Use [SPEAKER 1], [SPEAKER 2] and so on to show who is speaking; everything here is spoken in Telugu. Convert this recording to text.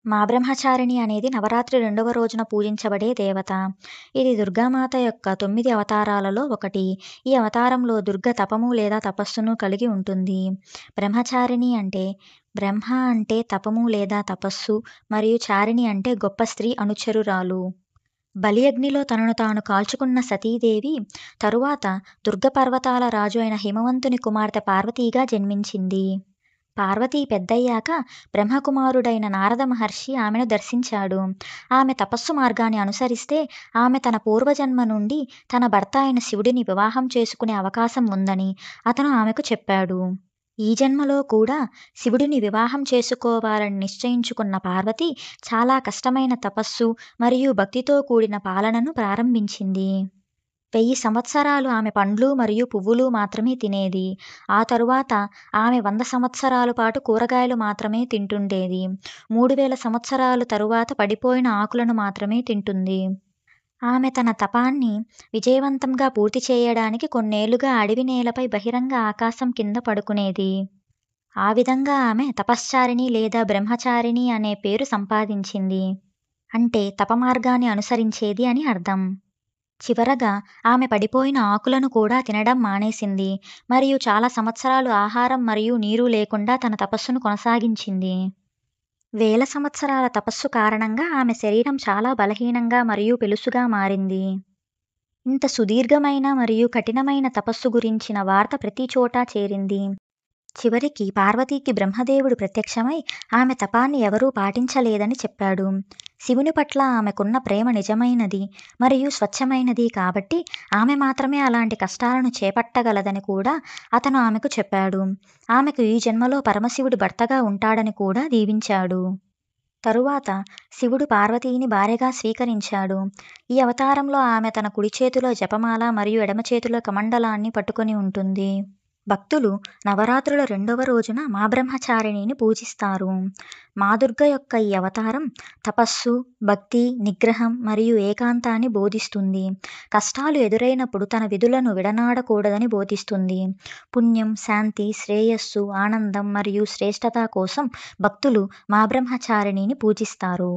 [SPEAKER 1] మా బ్రహ్మచారిణి అనేది నవరాత్రి రెండవ రోజున పూజించబడే దేవత. ఇది దుర్గామాత యొక్క 9 అవతారాలలో ఒకటి. ఈ అవతారంలో దుర్గ తపము లేదా తపస్సును కలిగి ఉంటుంది. బ్రహ్మచారిణి అంటే బ్రహ్మ అంటే తపము లేదా తపస్సు మరియు చారిణి అంటే గొప్ప స్త్రీ అనుచరురాలు. బలి అగ్నిలో తనను తాను కాల్చుకున్న సతీదేవి తరువాత దుర్గ పర్వతాల రాజు అయిన హిమవంతుని కుమార్తె పార్వతీగా జన్మించింది. పార్వతీ పెద్దయ్యాక బ్రహ్మకుమారుడైన నారద మహర్షి ఆమెను దర్శించాడు. ఆమె తపస్సు మార్గాన్ని అనుసరిస్తే ఆమె తన పూర్వజన్మ నుండి తన భర్త అయిన శివుడిని వివాహం చేసుకునే అవకాశం ఉందని అతను ఆమెకు చెప్పాడు. ఈ జన్మలో కూడా శివుడిని వివాహం చేసుకోవాలని నిశ్చయించుకున్న పార్వతి చాలా కష్టమైన తపస్సు మరియు భక్తితో కూడిన పాలనను ప్రారంభించింది. 1000 సంవత్సరాలు ఆమె పండ్లు మరియు పువ్వులు మాత్రమే తినేది. ఆ తరువాత ఆమె 100 సంవత్సరాల పాటు కూరగాయలు మాత్రమే తింటుండేది. 3000 సంవత్సరాలు తరువాత పడిపోయిన ఆకులను మాత్రమే తింటుంది. ఆమె తన తపాన్ని విజయవంతంగా పూర్తి చేయడానికి కొన్నేళ్లుగా అడవి నేలపై బహిరంగ ఆకాశం కింద పడుకునేది. ఆ విధంగా ఆమె తపశ్చారిణి లేదా బ్రహ్మచారిణి అనే పేరు సంపాదించింది. అంటే తపమార్గాన్ని అనుసరించేది అని అర్థం. చివరగా ఆమె పడిపోయిన ఆకులను కూడా తినడం మానేసింది మరియు చాలా సంవత్సరాలు ఆహారం మరియు నీరు లేకుండా తన తపస్సును కొనసాగించింది. వేల సంవత్సరాల తపస్సు కారణంగా ఆమె శరీరం చాలా బలహీనంగా మరియు పెలుసుగా మారింది. ఇంత సుదీర్ఘమైన మరియు కఠినమైన తపస్సు గురించిన వార్త ప్రతి చోటా చేరింది. చివరికి పార్వతీకి బ్రహ్మదేవుడు ప్రత్యక్షమై ఆమె తపాన్ని ఎవరూ పాటించలేదని చెప్పాడు. శివుని పట్ల ఆమెకున్న ప్రేమ నిజమైనది మరియు స్వచ్ఛమైనది కాబట్టి ఆమె మాత్రమే అలాంటి కష్టాలను చేపట్టగలదని కూడా అతను ఆమెకు చెప్పాడు. ఆమెకు ఈ జన్మలో పరమశివుడు భర్తగా ఉంటాడని కూడా దీవించాడు. తరువాత శివుడు పార్వతీని భార్యగా స్వీకరించాడు. ఈ అవతారంలో ఆమె తన కుడి చేతిలో జపమాల మరియు ఎడమ చేతిలో కమండలాన్ని పట్టుకొని ఉంటుంది. భక్తులు నవరాత్రుల రెండవ రోజున మా బ్రహ్మచారిణిని పూజిస్తారు. మా దుర్గ యొక్క ఈ అవతారం తపస్సు, భక్తి, నిగ్రహం మరియు ఏకాంతాన్ని బోధిస్తుంది. కష్టాలు ఎదురైనప్పుడు తన విధులను విడనాడకూడదని బోధిస్తుంది. పుణ్యం, శాంతి, శ్రేయస్సు, ఆనందం మరియు శ్రేష్టత కోసం భక్తులు మా బ్రహ్మచారిణిని పూజిస్తారు.